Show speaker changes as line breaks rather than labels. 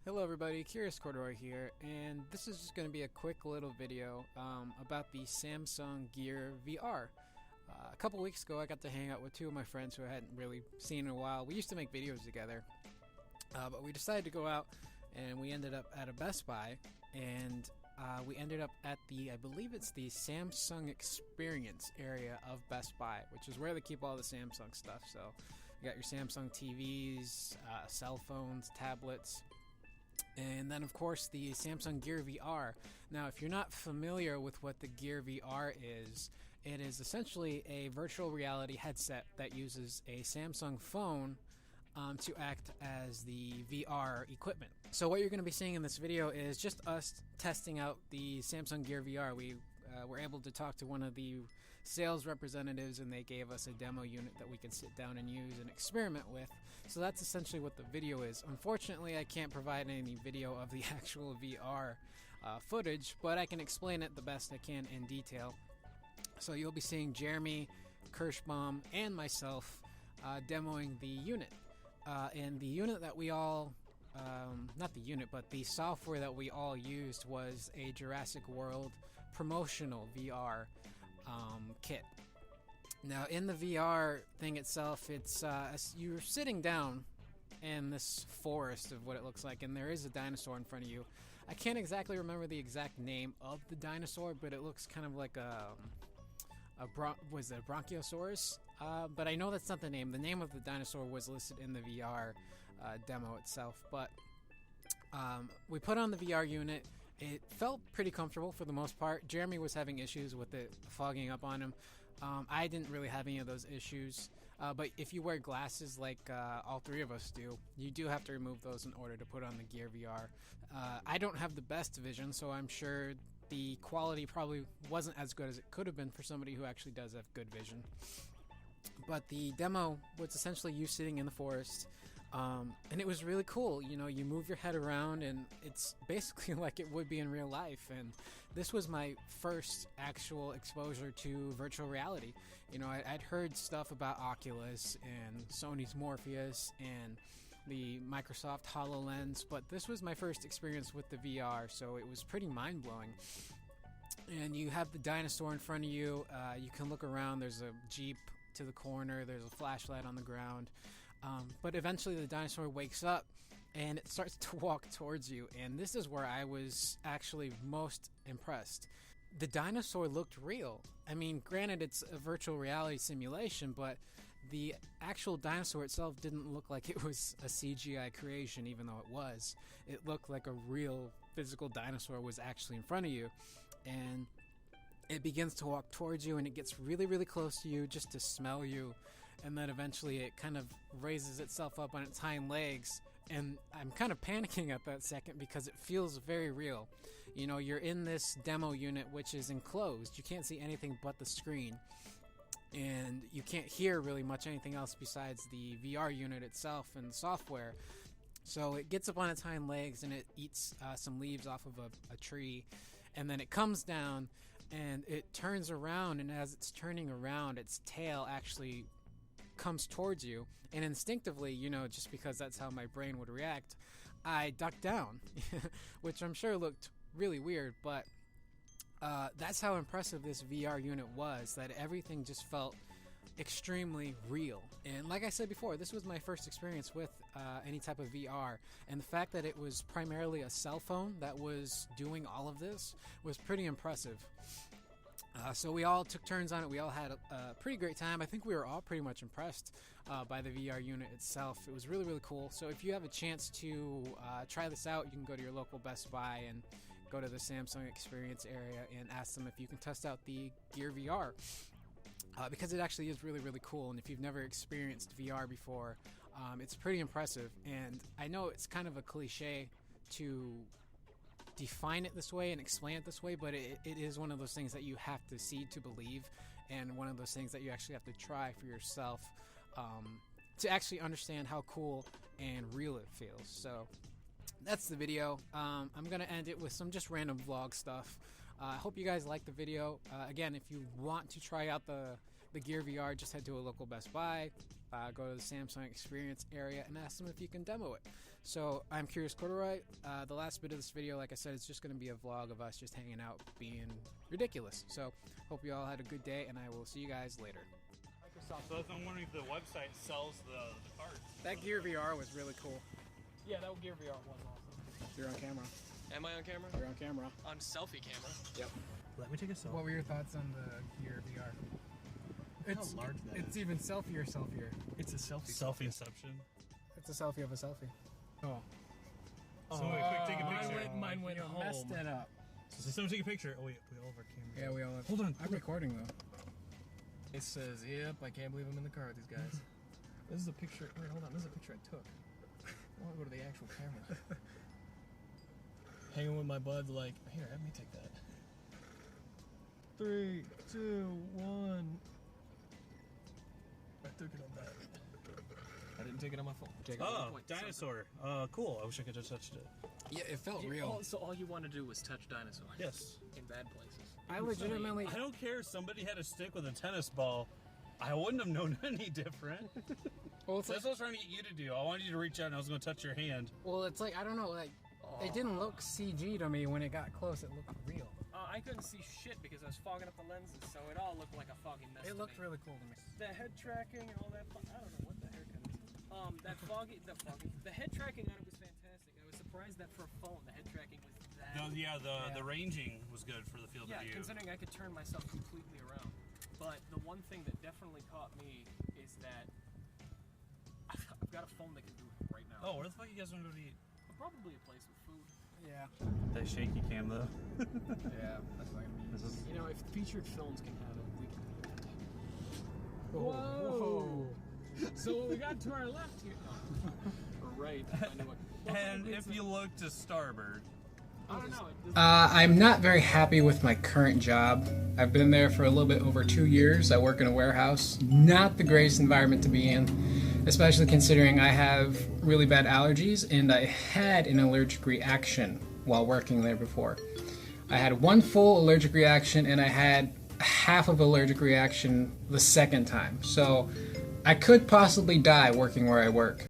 Hello everybody, Curious Corduroy here, and this is just going to be a quick little video about the Samsung Gear VR. A couple weeks ago I got to hang out with two of my friends who I hadn't really seen in a while. We used to make videos together, but we decided to go out and we ended up at a Best Buy, and we ended up at I believe it's the Samsung Experience area of Best Buy, which is where they keep all the Samsung stuff. So you got your Samsung TVs, cell phones, tablets, and then of course the Samsung Gear VR. Now if you're not familiar with what the Gear VR is, it is essentially a virtual reality headset that uses a Samsung phone to act as the VR equipment. So what you're going to be seeing in this video is just us testing out the Samsung Gear VR. We were able to talk to one of the sales representatives, and they gave us a demo unit that we can sit down and use and experiment with. So that's essentially what the video is. Unfortunately, I can't provide any video of the actual VR footage, but I can explain it the best I can in detail. So you'll be seeing Jeremy, Kirschbaum, and myself demoing the unit. And the unit that we all not the unit, but the software that we all used was a Jurassic World promotional VR kit. Now, in the VR thing itself, it's you're sitting down in this forest of what it looks like, and there is a dinosaur in front of you. I can't exactly remember the exact name of the dinosaur, but it looks kind of like was it a Bronchiosaurus? But I know that's not the name. The name of the dinosaur was listed in the VR demo itself. But we put on the VR unit. It felt pretty comfortable for the most part. Jeremy was having issues with it fogging up on him. I didn't really have any of those issues. But if you wear glasses like all three of us do, you do have to remove those in order to put on the Gear VR. I don't have the best vision, so I'm sure the quality probably wasn't as good as it could have been for somebody who actually does have good vision. But the demo was essentially you sitting in the forest, and it was really cool. You know, you move your head around, and it's basically like it would be in real life. And this was my first actual exposure to virtual reality. You know, I'd heard stuff about Oculus and Sony's Morpheus and the Microsoft HoloLens, but this was my first experience with the VR, so it was pretty mind-blowing. And you have the dinosaur in front of you. You can look around. There's a Jeep to the corner. There's a flashlight on the ground. But eventually the dinosaur wakes up and it starts to walk towards you. And this is where I was actually most impressed. The dinosaur looked real. I mean, granted, it's a virtual reality simulation, but the actual dinosaur itself didn't look like it was a CGI creation, even though it was. It looked like a real physical dinosaur was actually in front of you. And it begins to walk towards you, and it gets really, really close to you just to smell you. And then eventually it kind of raises itself up on its hind legs. And I'm kind of panicking at that second because it feels very real. You know, you're in this demo unit, which is enclosed. You can't see anything but the screen. And you can't hear really much anything else besides the VR unit itself and the software. So it gets up on its hind legs and it eats some leaves off of a tree. And then it comes down and it turns around. And as it's turning around, its tail actually comes towards you, and instinctively, you know, just because that's how my brain would react, I ducked down, which I'm sure looked really weird, but that's how impressive this VR unit was, that everything just felt extremely real. And like I said before, this was my first experience with any type of VR, and the fact that it was primarily a cell phone that was doing all of this was pretty impressive. So we all took turns on it. We all had a pretty great time. I think we were all pretty much impressed by the VR unit itself. It was really, really cool. So if you have a chance to try this out, you can go to your local Best Buy and go to the Samsung Experience area and ask them if you can test out the Gear VR. Because it actually is really, really cool. And if you've never experienced VR before, it's pretty impressive. And I know it's kind of a cliche to define it this way and explain it this way, but it is one of those things that you have to see to believe, and one of those things that you actually have to try for yourself to actually understand how cool and real it feels. So that's the video. I'm going to end it with some just random vlog stuff. I hope you guys like the video. Again, if you want to try out the Gear VR, just head to a local Best Buy, go to the Samsung Experience area, and ask them if you can demo it. So I'm Curious Corduroy. The last bit of this video, like I said, is just going to be a vlog of us just hanging out, being ridiculous. So hope you all had a good day, and I will see you guys later.
So I'm wondering if the website sells the cards.
That Gear VR was really cool.
Yeah, that Gear VR was awesome.
You're on camera.
Am I on camera?
You're on camera.
On selfie camera.
Yep.
Let me take a selfie.
What were your thoughts on the Gear VR?
How large that
It's
is.
even selfier.
It's a selfie. Selfie inception.
It's a selfie of a selfie. Oh.
So wait, quick, take a picture.
Mine went
You
home.
messed it up.
So someone take a picture. Oh wait, we all have our cameras.
Yeah, we all have.
Hold on.
I'm recording though.
It says, yep, I can't believe I'm in the car with these guys. This is a picture. Wait, hold on. This is a picture I took. I want to go to the actual camera. Hanging with my buds, like, here, have me take that. 3, 2, 1. I took it on that. I didn't take it on my phone.
Oh, dinosaur. Cool. I wish I could have touched it.
Yeah, it felt real.
So all you wanted to do was touch dinosaur.
Yes.
In bad places.
I legitimately.
I don't care if somebody had a stick with a tennis ball. I wouldn't have known any different.
Well, it's
That's what I was trying to get you to do. I wanted you to reach out and I was going to touch your hand.
well, it's like I don't know. Like it didn't look CG to me when it got close. It looked real.
I couldn't see shit because I was fogging up the lenses, so it all looked like a foggy mess.
It looked really cool to me.
The head tracking and all that. I don't know what the heck it is. The head tracking on it was fantastic. I was surprised that for a phone, the head tracking was that.
The ranging was good for the field of view.
Considering I could turn myself completely around. But the one thing that definitely caught me is that I've got a phone that can do it right now.
Oh, where the fuck you guys want to go to eat?
Probably a place with food.
Yeah.
That shaky cam though.
Yeah, that's what I mean.
This is
You know, if featured films can have it, we can have it.
Whoa.
So we got to our left here. Or right. I know what.
and if you look to starboard.
I don't know.
I'm not very happy with my current job. I've been there for a little bit over 2 years. I work in a warehouse. Not the greatest environment to be in, especially considering I have really bad allergies and I had an allergic reaction while working there before. I had one full allergic reaction and I had half of allergic reaction the second time. So I could possibly die working where I work.